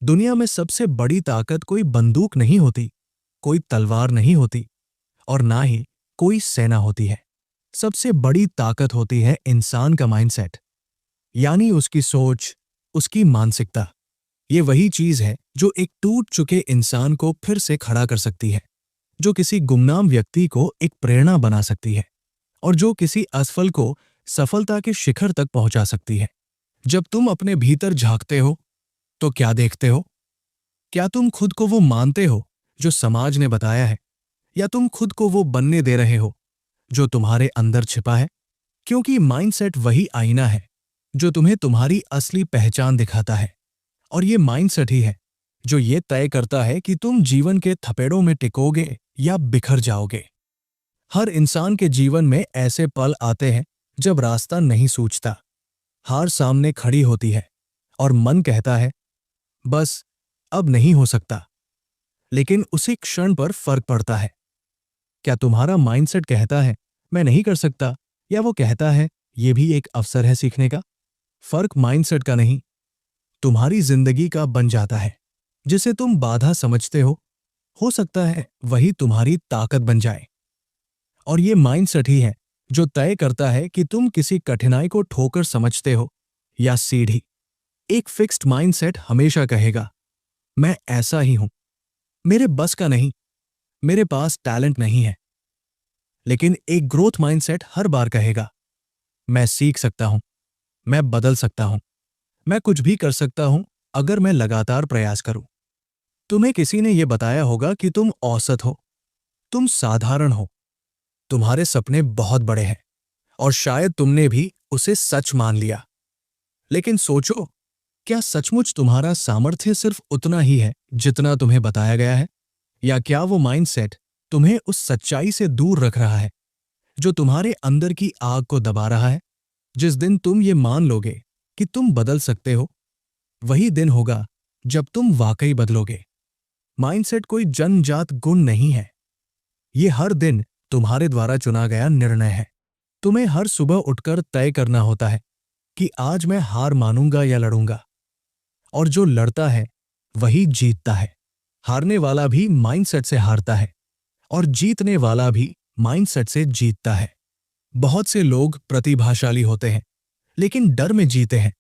दुनिया में सबसे बड़ी ताकत कोई बंदूक नहीं होती, कोई तलवार नहीं होती और ना ही कोई सेना होती है। सबसे बड़ी ताकत होती है इंसान का माइंडसेट, यानी उसकी सोच, उसकी मानसिकता। ये वही चीज है जो एक टूट चुके इंसान को फिर से खड़ा कर सकती है, जो किसी गुमनाम व्यक्ति को एक प्रेरणा बना सकती है और जो किसी असफल को सफलता के शिखर तक पहुंचा सकती है। जब तुम अपने भीतर झांकते हो तो क्या देखते हो? क्या तुम खुद को वो मानते हो जो समाज ने बताया है, या तुम खुद को वो बनने दे रहे हो जो तुम्हारे अंदर छिपा है? क्योंकि माइंडसेट वही आईना है जो तुम्हें तुम्हारी असली पहचान दिखाता है, और ये माइंडसेट ही है जो ये तय करता है कि तुम जीवन के थपेड़ों में टिकोगे या बिखर जाओगे। हर इंसान के जीवन में ऐसे पल आते हैं जब रास्ता नहीं सूझता, हार सामने खड़ी होती है और मन कहता है बस अब नहीं हो सकता। लेकिन उसी क्षण पर फर्क पड़ता है। क्या तुम्हारा माइंडसेट कहता है मैं नहीं कर सकता, या वो कहता है ये भी एक अवसर है सीखने का? फर्क माइंडसेट का नहीं, तुम्हारी जिंदगी का बन जाता है। जिसे तुम बाधा समझते हो सकता है वही तुम्हारी ताकत बन जाए। और ये माइंडसेट ही है जो तय करता है कि तुम किसी कठिनाई को ठोकर समझते हो या सीढ़ी। एक फिक्स्ड माइंडसेट हमेशा कहेगा मैं ऐसा ही हूं, मेरे बस का नहीं, मेरे पास टैलेंट नहीं है। लेकिन एक ग्रोथ माइंडसेट हर बार कहेगा मैं सीख सकता हूं, मैं बदल सकता हूं, मैं कुछ भी कर सकता हूं अगर मैं लगातार प्रयास करूं। तुम्हें किसी ने यह बताया होगा कि तुम औसत हो, तुम साधारण हो, तुम्हारे सपने बहुत बड़े हैं, और शायद तुमने भी उसे सच मान लिया। लेकिन सोचो, क्या सचमुच तुम्हारा सामर्थ्य सिर्फ उतना ही है जितना तुम्हें बताया गया है? या क्या वो माइंडसेट तुम्हें उस सच्चाई से दूर रख रहा है जो तुम्हारे अंदर की आग को दबा रहा है? जिस दिन तुम ये मान लोगे कि तुम बदल सकते हो, वही दिन होगा जब तुम वाकई बदलोगे। माइंडसेट कोई जन्मजात गुण नहीं है, ये हर दिन तुम्हारे द्वारा चुना गया निर्णय है। तुम्हें हर सुबह उठकर तय करना होता है कि आज मैं हार मानूंगा या लड़ूंगा, और जो लड़ता है वही जीतता है। हारने वाला भी माइंडसेट से हारता है और जीतने वाला भी माइंडसेट से जीतता है। बहुत से लोग प्रतिभाशाली होते हैं लेकिन डर में जीते हैं,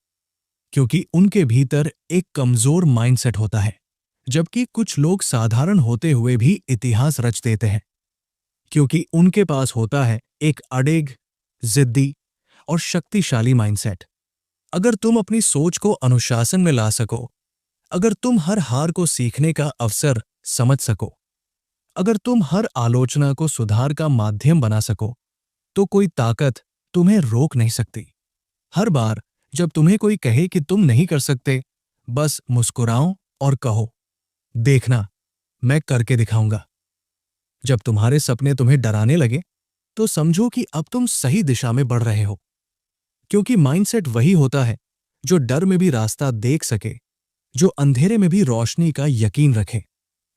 क्योंकि उनके भीतर एक कमजोर माइंडसेट होता है। जबकि कुछ लोग साधारण होते हुए भी इतिहास रच देते हैं, क्योंकि उनके पास होता है एक अड़ेग, जिद्दी और शक्तिशाली माइंडसेट। अगर तुम अपनी सोच को अनुशासन में ला सको, अगर तुम हर हार को सीखने का अवसर समझ सको, अगर तुम हर आलोचना को सुधार का माध्यम बना सको, तो कोई ताकत तुम्हें रोक नहीं सकती। हर बार जब तुम्हें कोई कहे कि तुम नहीं कर सकते, बस मुस्कुराओ और कहो देखना, मैं करके दिखाऊंगा। जब तुम्हारे सपने तुम्हें डराने लगे, तो समझो कि अब तुम सही दिशा में बढ़ रहे हो। क्योंकि माइंडसेट वही होता है जो डर में भी रास्ता देख सके, जो अंधेरे में भी रोशनी का यकीन रखे,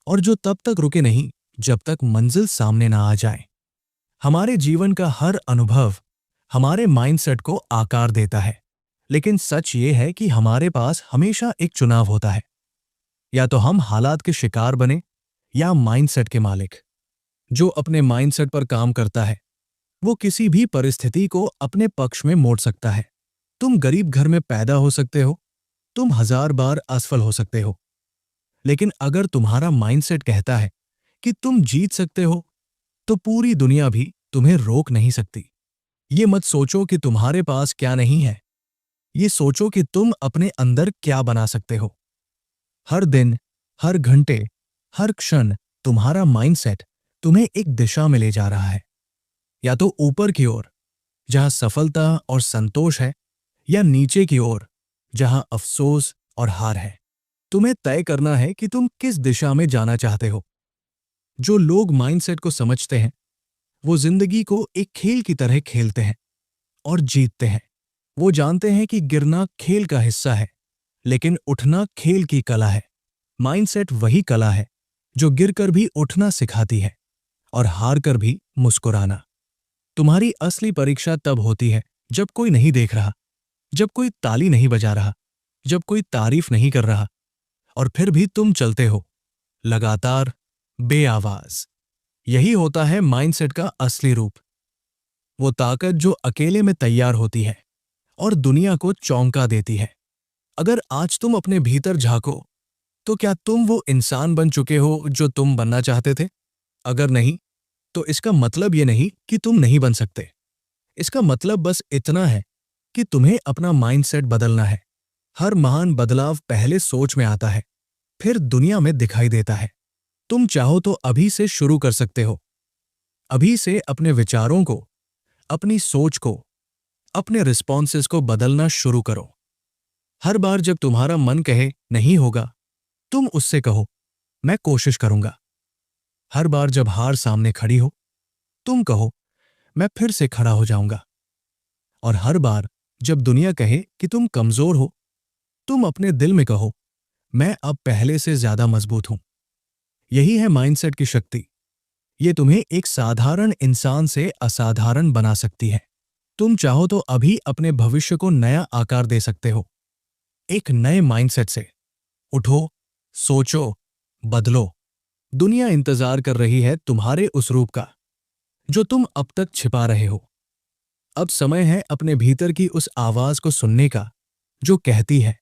और जो तब तक रुके नहीं जब तक मंजिल सामने ना आ जाए। हमारे जीवन का हर अनुभव हमारे माइंडसेट को आकार देता है, लेकिन सच ये है कि हमारे पास हमेशा एक चुनाव होता है। या तो हम हालात के शिकार बने, या माइंडसेट के मालिक। जो अपने माइंडसेट पर काम करता है वो किसी भी परिस्थिति को अपने पक्ष में मोड़ सकता है। तुम गरीब घर में पैदा हो सकते हो, तुम 1000 बार असफल हो सकते हो, लेकिन अगर तुम्हारा माइंडसेट कहता है कि तुम जीत सकते हो, तो पूरी दुनिया भी तुम्हें रोक नहीं सकती। ये मत सोचो कि तुम्हारे पास क्या नहीं है, ये सोचो कि तुम अपने अंदर क्या बना सकते हो। हर दिन, हर घंटे, हर क्षण तुम्हारा माइंडसेट तुम्हें एक दिशा में ले जा रहा है, या तो ऊपर की ओर जहां सफलता और संतोष है, या नीचे की ओर जहां अफसोस और हार है। तुम्हें तय करना है कि तुम किस दिशा में जाना चाहते हो। जो लोग माइंडसेट को समझते हैं वो जिंदगी को एक खेल की तरह खेलते हैं और जीतते हैं। वो जानते हैं कि गिरना खेल का हिस्सा है, लेकिन उठना खेल की कला है। माइंडसेट वही कला है जो गिरकर भी उठना सिखाती है और हार कर भी मुस्कुराना। तुम्हारी असली परीक्षा तब होती है जब कोई नहीं देख रहा, जब कोई ताली नहीं बजा रहा, जब कोई तारीफ नहीं कर रहा, और फिर भी तुम चलते हो, लगातार, बेआवाज। यही होता है माइंडसेट का असली रूप। वो ताकत जो अकेले में तैयार होती है और दुनिया को चौंका देती है। अगर आज तुम अपने भीतर झांको, तो क्या तुम वो इंसान बन चुके हो जो तुम बनना चाहते थे? अगर नहीं, तो इसका मतलब ये नहीं कि तुम नहीं बन सकते। इसका मतलब बस इतना है कि तुम्हें अपना माइंडसेट बदलना है। हर महान बदलाव पहले सोच में आता है, फिर दुनिया में दिखाई देता है। तुम चाहो तो अभी से शुरू कर सकते हो। अभी से अपने विचारों को, अपनी सोच को, अपने रिस्पॉन्सेस को बदलना शुरू करो। हर बार जब तुम्हारा मन कहे नहीं होगा, तुम उससे कहो मैं कोशिश करूंगा। हर बार जब हार सामने खड़ी हो, तुम कहो मैं फिर से खड़ा हो जाऊंगा। और हर बार जब दुनिया कहे कि तुम कमजोर हो, तुम अपने दिल में कहो मैं अब पहले से ज्यादा मजबूत हूं। यही है माइंडसेट की शक्ति। ये तुम्हें एक साधारण इंसान से असाधारण बना सकती है। तुम चाहो तो अभी अपने भविष्य को नया आकार दे सकते हो। एक नए माइंडसेट से उठो, सोचो, बदलो। दुनिया इंतजार कर रही है तुम्हारे उस रूप का जो तुम अब तक छिपा रहे हो। अब समय है अपने भीतर की उस आवाज को सुनने का जो कहती है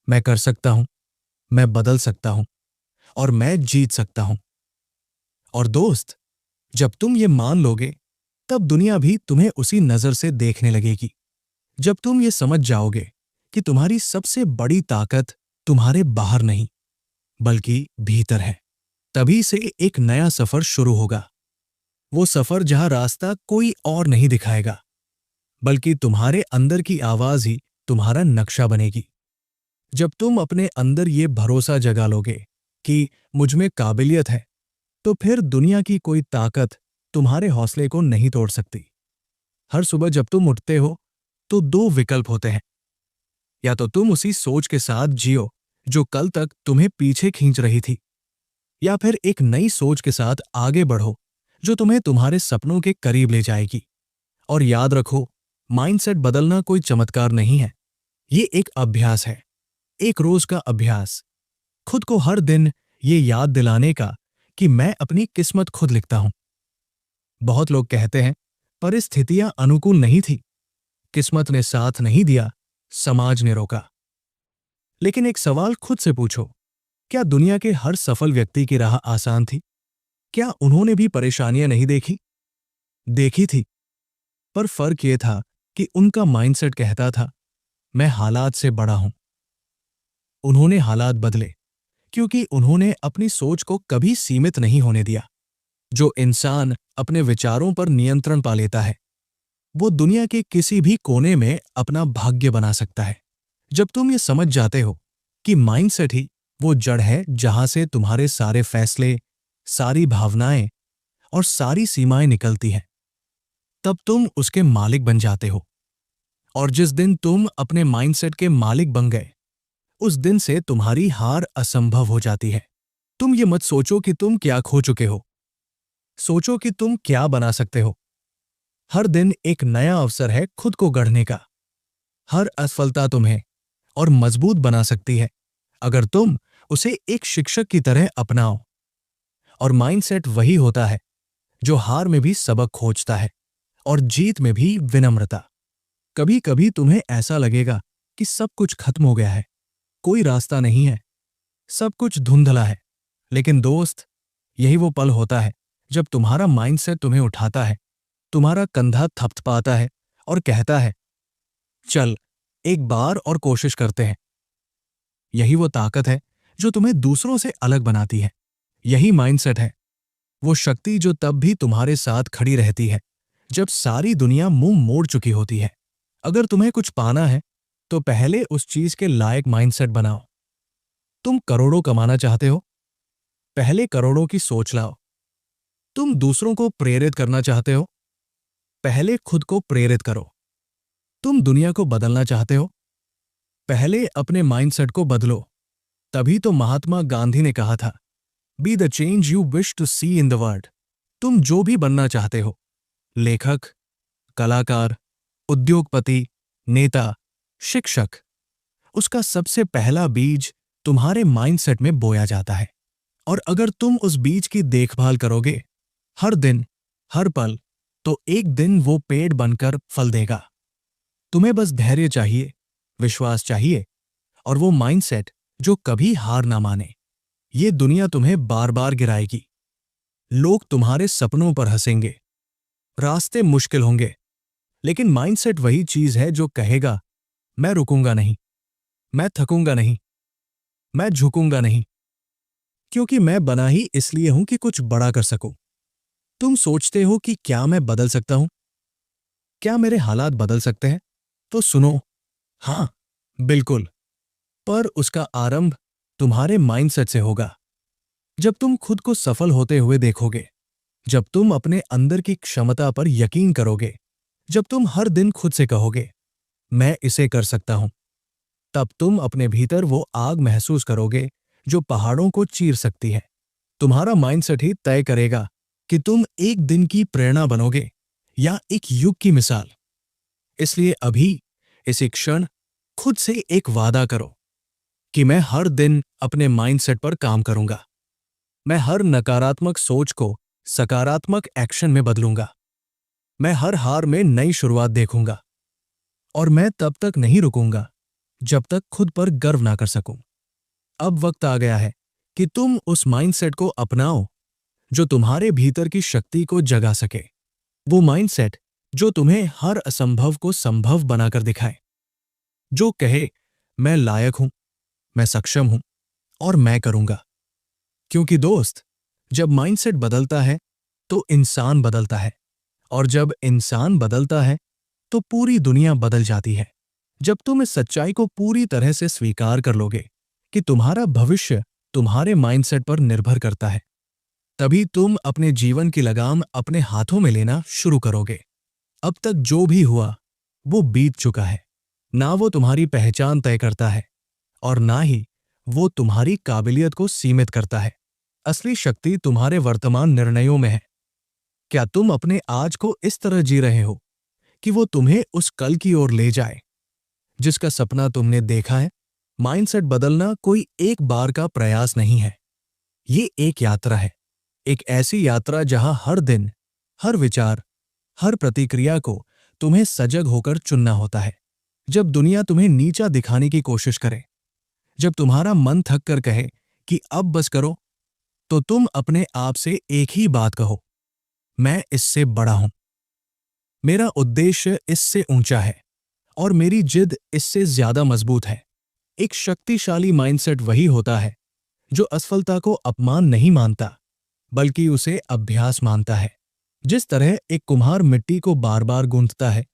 मैं कर सकता हूं, मैं बदल सकता हूं और मैं जीत सकता हूं। और दोस्त, जब तुम ये मान लोगे, तब दुनिया भी तुम्हें उसी नजर से देखने लगेगी। जब तुम ये समझ जाओगे कि तुम्हारी सबसे बड़ी ताकत तुम्हारे बाहर नहीं, बल्कि भीतर है, तभी से एक नया सफर शुरू होगा। वो सफर जहां रास्ता कोई और नहीं दिखाएगा, बल्कि तुम्हारे अंदर की आवाज ही तुम्हारा नक्शा बनेगी। जब तुम अपने अंदर ये भरोसा जगा लोगे कि मुझ में काबिलियत है, तो फिर दुनिया की कोई ताकत तुम्हारे हौसले को नहीं तोड़ सकती। हर सुबह जब तुम उठते हो, तो दो विकल्प होते हैं। या तो तुम उसी सोच के साथ जियो जो कल तक तुम्हें पीछे खींच रही थी, या फिर एक नई सोच के साथ आगे बढ़ो जो तुम्हें तुम्हारे सपनों के करीब ले जाएगी। और याद रखो, माइंडसेट बदलना कोई चमत्कार नहीं है। ये एक अभ्यास है, एक रोज का अभ्यास। खुद को हर दिन ये याद दिलाने का कि मैं अपनी किस्मत खुद लिखता हूं। बहुत लोग कहते हैं परिस्थितियां अनुकूल नहीं थी, किस्मत ने साथ नहीं दिया, समाज ने रोका। लेकिन एक सवाल खुद से पूछो, क्या दुनिया के हर सफल व्यक्ति की राह आसान थी? क्या उन्होंने भी परेशानियां नहीं देखी? देखी थी, पर फर्क यह था कि उनका माइंडसेट कहता था मैं हालात से बड़ा हूं। उन्होंने हालात बदले क्योंकि उन्होंने अपनी सोच को कभी सीमित नहीं होने दिया। जो इंसान अपने विचारों पर नियंत्रण पा लेता है, वो दुनिया के किसी भी कोने में अपना भाग्य बना सकता है। जब तुम ये समझ जाते हो कि माइंडसेट ही वो जड़ है जहां से तुम्हारे सारे फैसले, सारी भावनाएं और सारी सीमाएं निकलती हैं, तब तुम उसके मालिक बन जाते हो। और जिस दिन तुम अपने माइंडसेट के मालिक बन गए, उस दिन से तुम्हारी हार असंभव हो जाती है। तुम ये मत सोचो कि तुम क्या खो चुके हो, सोचो कि तुम क्या बना सकते हो। हर दिन एक नया अवसर है खुद को गढ़ने का। हर असफलता तुम्हें और मजबूत बना सकती है अगर तुम उसे एक शिक्षक की तरह अपनाओ। और माइंडसेट वही होता है जो हार में भी सबक खोजता है और जीत में भी विनम्रता। कभी कभी तुम्हें ऐसा लगेगा कि सब कुछ खत्म हो गया है, कोई रास्ता नहीं है, सब कुछ धुंधला है। लेकिन दोस्त, यही वो पल होता है जब तुम्हारा माइंडसेट तुम्हें उठाता है, तुम्हारा कंधा थपथपाता है और कहता है चल एक बार और कोशिश करते हैं। यही वो ताकत है जो तुम्हें दूसरों से अलग बनाती है। यही माइंडसेट है वो शक्ति जो तब भी तुम्हारे साथ खड़ी रहती है जब सारी दुनिया मुंह मोड़ चुकी होती है। अगर तुम्हें कुछ पाना है, तो पहले उस चीज के लायक माइंडसेट बनाओ। तुम करोड़ों कमाना चाहते हो, पहले करोड़ों की सोच लाओ। तुम दूसरों को प्रेरित करना चाहते हो, पहले खुद को प्रेरित करो। तुम दुनिया को बदलना चाहते हो, पहले अपने माइंडसेट को बदलो। तभी तो महात्मा गांधी ने कहा था be the change you wish to see in the world. तुम जो भी बनना चाहते हो, लेखक, कलाकार, उद्योगपति, नेता, शिक्षक, उसका सबसे पहला बीज तुम्हारे माइंडसेट में बोया जाता है। और अगर तुम उस बीज की देखभाल करोगे हर दिन, हर पल, तो एक दिन वो पेड़ बनकर फल देगा। तुम्हें बस धैर्य चाहिए, विश्वास चाहिए, और वो माइंडसेट जो कभी हार ना माने। ये दुनिया तुम्हें बार बार गिराएगी, लोग तुम्हारे सपनों पर हंसेंगे, रास्ते मुश्किल होंगे, लेकिन माइंडसेट वही चीज है जो कहेगा, मैं रुकूंगा नहीं, मैं थकूंगा नहीं, मैं झुकूंगा नहीं, क्योंकि मैं बना ही इसलिए हूं कि कुछ बड़ा कर सकूं। तुम सोचते हो कि क्या मैं बदल सकता हूं? क्या मेरे हालात बदल सकते हैं? तो सुनो, हां, बिल्कुल, पर उसका आरंभ तुम्हारे माइंडसेट से होगा। जब तुम खुद को सफल होते हुए देखोगे, जब तुम अपने अंदर की क्षमता पर यकीन करोगे, जब तुम हर दिन खुद से कहोगे, मैं इसे कर सकता हूं, तब तुम अपने भीतर वो आग महसूस करोगे जो पहाड़ों को चीर सकती है। तुम्हारा माइंडसेट ही तय करेगा कि तुम एक दिन की प्रेरणा बनोगे या एक युग की मिसाल। इसलिए अभी, इसी क्षण, खुद से एक वादा करो कि मैं हर दिन अपने माइंडसेट पर काम करूंगा। मैं हर नकारात्मक सोच को सकारात्मक एक्शन में बदलूंगा। मैं हर हार में नई शुरुआत देखूंगा। और मैं तब तक नहीं रुकूंगा जब तक खुद पर गर्व ना कर सकूं। अब वक्त आ गया है कि तुम उस माइंडसेट को अपनाओ जो तुम्हारे भीतर की शक्ति को जगा सके। वो माइंडसेट जो तुम्हें हर असंभव को संभव बनाकर दिखाए, जो कहे, मैं लायक हूं, मैं सक्षम हूं, और मैं करूंगा। क्योंकि दोस्त, जब माइंडसेट बदलता है तो इंसान बदलता है, और जब इंसान बदलता है तो पूरी दुनिया बदल जाती है। जब तुम इस सच्चाई को पूरी तरह से स्वीकार कर लोगे कि तुम्हारा भविष्य तुम्हारे माइंडसेट पर निर्भर करता है, तभी तुम अपने जीवन की लगाम अपने हाथों में लेना शुरू करोगे। अब तक जो भी हुआ वो बीत चुका है। ना वो तुम्हारी पहचान तय करता है, और ना ही वो तुम्हारी काबिलियत को सीमित करता है। असली शक्ति तुम्हारे वर्तमान निर्णयों में है। क्या तुम अपने आज को इस तरह जी रहे हो कि वो तुम्हें उस कल की ओर ले जाए जिसका सपना तुमने देखा है? माइंडसेट बदलना कोई एक बार का प्रयास नहीं है। ये एक यात्रा है, एक ऐसी यात्रा जहां हर दिन, हर विचार, हर प्रतिक्रिया को तुम्हें सजग होकर चुनना होता है। जब दुनिया तुम्हें नीचा दिखाने की कोशिश करे, जब तुम्हारा मन थक कर कहे कि अब बस करो, तो तुम अपने आप से एक ही बात कहो, मैं इससे बड़ा हूं, मेरा उद्देश्य इससे ऊंचा है, और मेरी जिद इससे ज्यादा मजबूत है। एक शक्तिशाली माइंडसेट वही होता है जो असफलता को अपमान नहीं मानता, बल्कि उसे अभ्यास मानता है। जिस तरह एक कुम्हार मिट्टी को बार बार गूंथता है,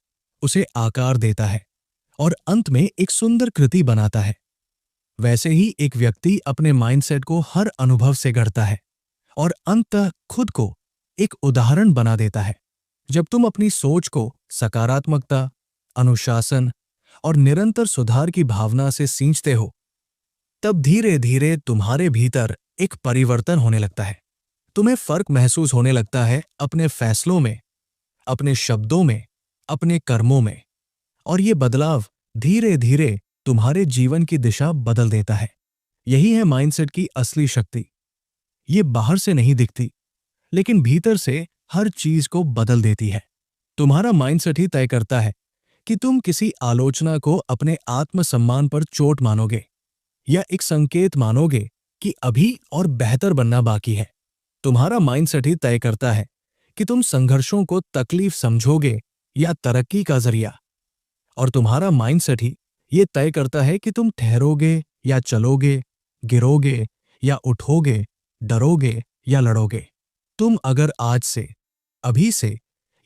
उसे आकार देता है, और अंत में एक सुंदर कृति बनाता है, वैसे ही एक व्यक्ति अपने माइंडसेट को हर अनुभव से गढ़ता है और अंततः खुद को एक उदाहरण बना देता है। जब तुम अपनी सोच को सकारात्मकता, अनुशासन और निरंतर सुधार की भावना से सींचते हो, तब धीरे धीरे तुम्हारे भीतर एक परिवर्तन होने लगता है। तुम्हें फर्क महसूस होने लगता है अपने फैसलों में, अपने शब्दों में, अपने कर्मों में, और ये बदलाव धीरे धीरे तुम्हारे जीवन की दिशा बदल देता है। यही है माइंडसेट की असली शक्ति। ये बाहर से नहीं दिखती, लेकिन भीतर से हर चीज को बदल देती है। तुम्हारा माइंडसेट ही तय करता है कि तुम किसी आलोचना को अपने आत्मसम्मान पर चोट मानोगे या एक संकेत मानोगे कि अभी और बेहतर बनना बाकी है। तुम्हारा माइंडसेट ही तय करता है कि तुम संघर्षों को तकलीफ समझोगे या तरक्की का जरिया। और तुम्हारा माइंडसेट ही ये तय करता है कि तुम ठहरोगे या चलोगे, गिरोगे या उठोगे, डरोगे या लड़ोगे। तुम अगर आज से, अभी से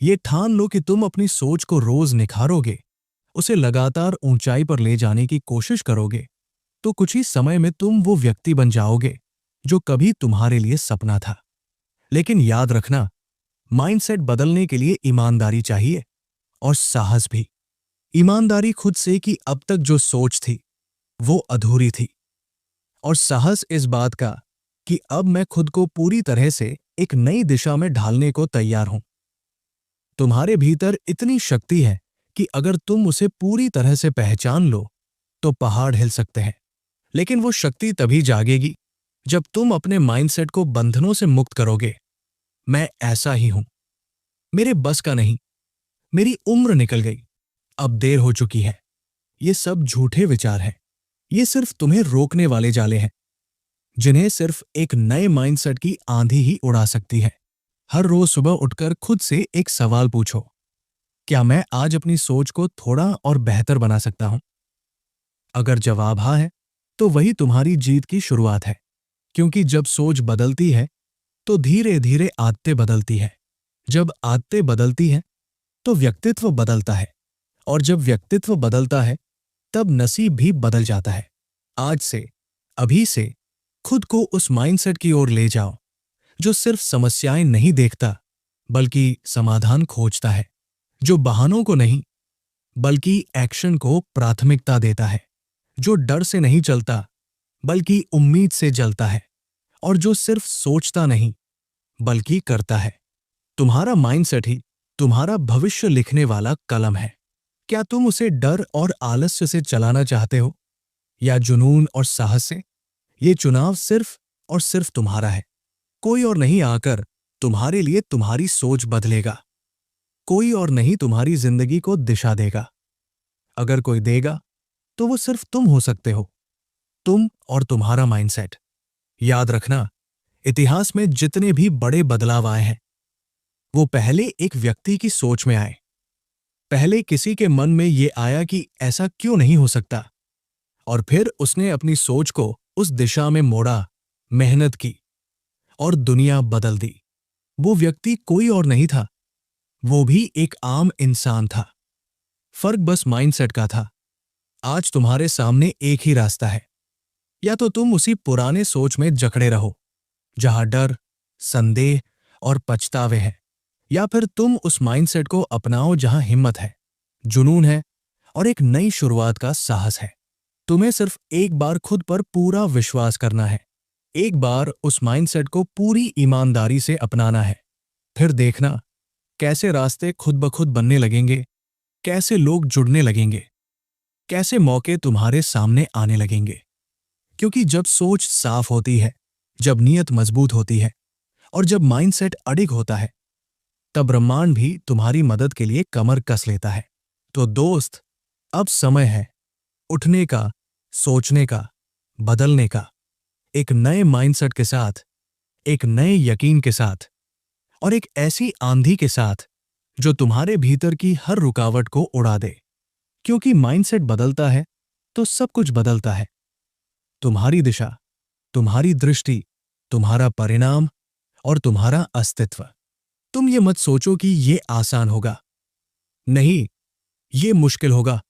ये ठान लो कि तुम अपनी सोच को रोज निखारोगे, उसे लगातार ऊंचाई पर ले जाने की कोशिश करोगे, तो कुछ ही समय में तुम वो व्यक्ति बन जाओगे जो कभी तुम्हारे लिए सपना था। लेकिन याद रखना, माइंडसेट बदलने के लिए ईमानदारी चाहिए, और साहस भी। ईमानदारी खुद से कि अब तक जो सोच थी वो अधूरी थी, और साहस इस बात का कि अब मैं खुद को पूरी तरह से एक नई दिशा में ढालने को तैयार हूं। तुम्हारे भीतर इतनी शक्ति है कि अगर तुम उसे पूरी तरह से पहचान लो तो पहाड़ हिल सकते हैं, लेकिन वो शक्ति तभी जागेगी जब तुम अपने माइंडसेट को बंधनों से मुक्त करोगे। मैं ऐसा ही हूं, मेरे बस का नहीं, मेरी उम्र निकल गई, अब देर हो चुकी है। ये सब झूठे विचार हैं। ये सिर्फ तुम्हें रोकने वाले जाले हैं, जिन्हें सिर्फ एक नए माइंडसेट की आंधी ही उड़ा सकती है। हर रोज सुबह उठकर खुद से एक सवाल पूछो, क्या मैं आज अपनी सोच को थोड़ा और बेहतर बना सकता हूं? अगर जवाब हाँ है, तो वही तुम्हारी जीत की शुरुआत है। क्योंकि जब सोच बदलती है, तो धीरे धीरे आदतें बदलती है। जब आदतें बदलती हैं, तो व्यक्तित्व बदलता है। और जब व्यक्तित्व बदलता है, तब नसीब भी बदल जाता है। आज से, अभी से, खुद को उस माइंडसेट की ओर ले जाओ, जो सिर्फ समस्याएं नहीं देखता, बल्कि समाधान खोजता है। जो बहानों को नहीं, बल्कि एक्शन को प्राथमिकता देता है। जो डर से नहीं चलता, बल्कि उम्मीद से जलता है। और जो सिर्फ सोचता नहीं, बल्कि करता है। तुम्हारा माइंडसेट ही तुम्हारा भविष्य लिखने वाला कलम है। क्या तुम उसे डर और आलस्य से चलाना चाहते हो, या जुनून और साहस से? ये चुनाव सिर्फ और सिर्फ तुम्हारा है। कोई और नहीं आकर तुम्हारे लिए तुम्हारी सोच बदलेगा। कोई और नहीं तुम्हारी जिंदगी को दिशा देगा। अगर कोई देगा, तो वो सिर्फ तुम हो सकते हो। तुम और तुम्हारा माइंडसेट। याद रखना, इतिहास में जितने भी बड़े बदलाव आए हैं, वो पहले एक व्यक्ति की सोच में आए। पहले किसी के मन में ये आया कि ऐसा क्यों नहीं हो सकता, और फिर उसने अपनी सोच को उस दिशा में मोड़ा, मेहनत की, और दुनिया बदल दी। वो व्यक्ति कोई और नहीं था, वो भी एक आम इंसान था। फर्क बस माइंडसेट का था। आज तुम्हारे सामने एक ही रास्ता है। या तो तुम उसी पुराने सोच में जकड़े रहो, जहां डर, संदेह और पछतावे हैं, या फिर तुम उस माइंडसेट को अपनाओ जहां हिम्मत है, जुनून है और एक नई शुरुआत का साहस है। तुम्हें सिर्फ एक बार खुद पर पूरा विश्वास करना है। एक बार उस माइंडसेट को पूरी ईमानदारी से अपनाना है। फिर देखना कैसे रास्ते खुद ब खुद बनने लगेंगे, कैसे लोग जुड़ने लगेंगे, कैसे मौके तुम्हारे सामने आने लगेंगे। क्योंकि जब सोच साफ होती है, जब नीयत मजबूत होती है और जब माइंडसेट अडिग होता है, तब ब्रह्मांड भी तुम्हारी मदद के लिए कमर कस लेता है। तो दोस्त, अब समय है उठने का, सोचने का, बदलने का। एक नए माइंडसेट के साथ, एक नए यकीन के साथ, और एक ऐसी आंधी के साथ जो तुम्हारे भीतर की हर रुकावट को उड़ा दे। क्योंकि माइंडसेट बदलता है तो सब कुछ बदलता है। तुम्हारी दिशा, तुम्हारी दृष्टि, तुम्हारा परिणाम और तुम्हारा अस्तित्व। तुम ये मत सोचो कि ये आसान होगा। नहीं, ये मुश्किल होगा।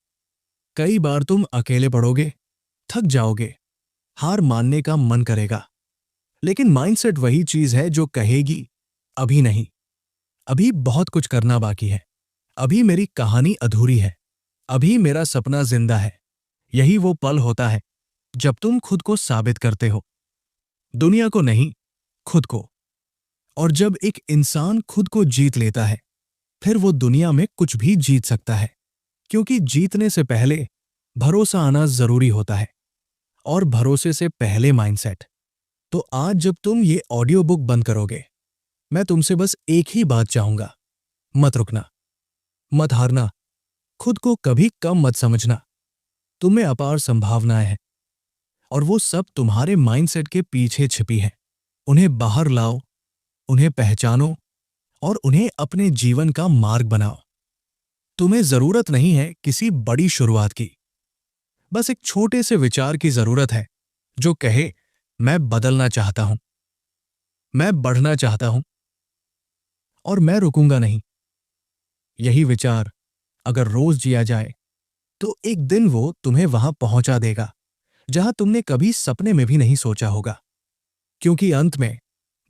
कई बार तुम अकेले पड़ोगे, थक जाओगे, हार मानने का मन करेगा। लेकिन माइंडसेट वही चीज है जो कहेगी, अभी नहीं, अभी बहुत कुछ करना बाकी है, अभी मेरी कहानी अधूरी है, अभी मेरा सपना जिंदा है। यही वो पल होता है जब तुम खुद को साबित करते हो, दुनिया को नहीं, खुद को। और जब एक इंसान खुद को जीत लेता है, फिर वो दुनिया में कुछ भी जीत सकता है। क्योंकि जीतने से पहले भरोसा आना जरूरी होता है, और भरोसे से पहले माइंडसेट। तो आज जब तुम ये ऑडियो बुक बंद करोगे, मैं तुमसे बस एक ही बात चाहूंगा, मत रुकना, मत हारना, खुद को कभी कम मत समझना। तुम्हें अपार संभावनाएं हैं, और वो सब तुम्हारे माइंडसेट के पीछे छिपी हैं। उन्हें बाहर लाओ, उन्हें पहचानो और उन्हें अपने जीवन का मार्ग बनाओ। तुम्हें जरूरत नहीं है किसी बड़ी शुरुआत की, बस एक छोटे से विचार की जरूरत है जो कहे, मैं बदलना चाहता हूं, मैं बढ़ना चाहता हूं, और मैं रुकूंगा नहीं। यही विचार अगर रोज जिया जाए, तो एक दिन वो तुम्हें वहां पहुंचा देगा जहां तुमने कभी सपने में भी नहीं सोचा होगा। क्योंकि अंत में,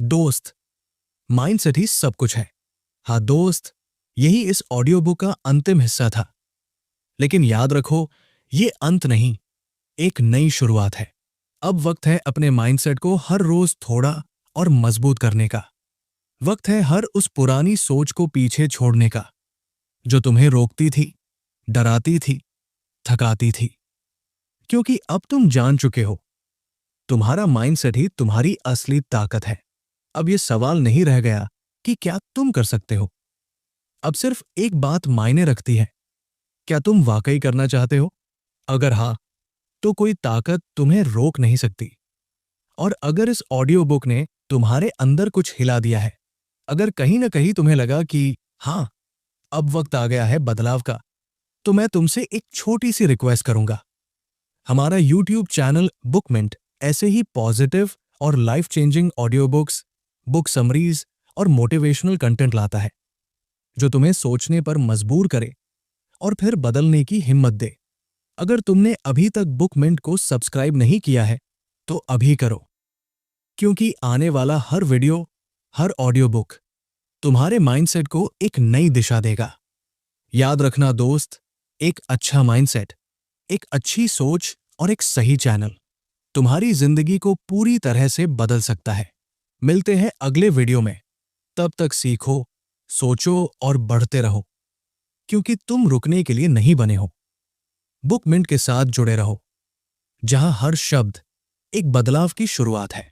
दोस्त, माइंडसेट ही सब कुछ है। हाँ दोस्त, यही इस ऑडियो बुक का अंतिम हिस्सा था। लेकिन याद रखो, ये अंत नहीं, एक नई शुरुआत है। अब वक्त है अपने माइंडसेट को हर रोज थोड़ा और मजबूत करने का। वक्त है हर उस पुरानी सोच को पीछे छोड़ने का, जो तुम्हें रोकती थी, डराती थी, थकाती थी। क्योंकि अब तुम जान चुके हो तुम्हारा माइंडसेट ही तुम्हारी असली ताकत है। अब ये सवाल नहीं रह गया कि क्या तुम कर सकते हो। अब सिर्फ एक बात मायने रखती है, क्या तुम वाकई करना चाहते हो? अगर हाँ, तो कोई ताकत तुम्हें रोक नहीं सकती। और अगर इस ऑडियो बुक ने तुम्हारे अंदर कुछ हिला दिया है, अगर कहीं ना कहीं तुम्हें लगा कि हाँ, अब वक्त आ गया है बदलाव का, तो मैं तुमसे एक छोटी सी रिक्वेस्ट करूंगा। हमारा यूट्यूब चैनल बुकमिंट ऐसे ही पॉजिटिव और life changing audio books, book summaries और मोटिवेशनल कंटेंट लाता है, जो तुम्हें सोचने पर मजबूर करे और फिर बदलने की हिम्मत दे। अगर तुमने अभी तक बुकमिंट को सब्सक्राइब नहीं किया है, तो अभी करो, क्योंकि आने वाला हर वीडियो, हर ऑडियो बुक तुम्हारे माइंडसेट को एक नई दिशा देगा। याद रखना दोस्त, एक अच्छा माइंडसेट, एक अच्छी सोच और एक सही चैनल तुम्हारी जिंदगी को पूरी तरह से बदल सकता है। मिलते हैं अगले वीडियो में। तब तक सीखो, सोचो और बढ़ते रहो, क्योंकि तुम रुकने के लिए नहीं बने हो। बुकमिंट के साथ जुड़े रहो, जहां हर शब्द एक बदलाव की शुरुआत है।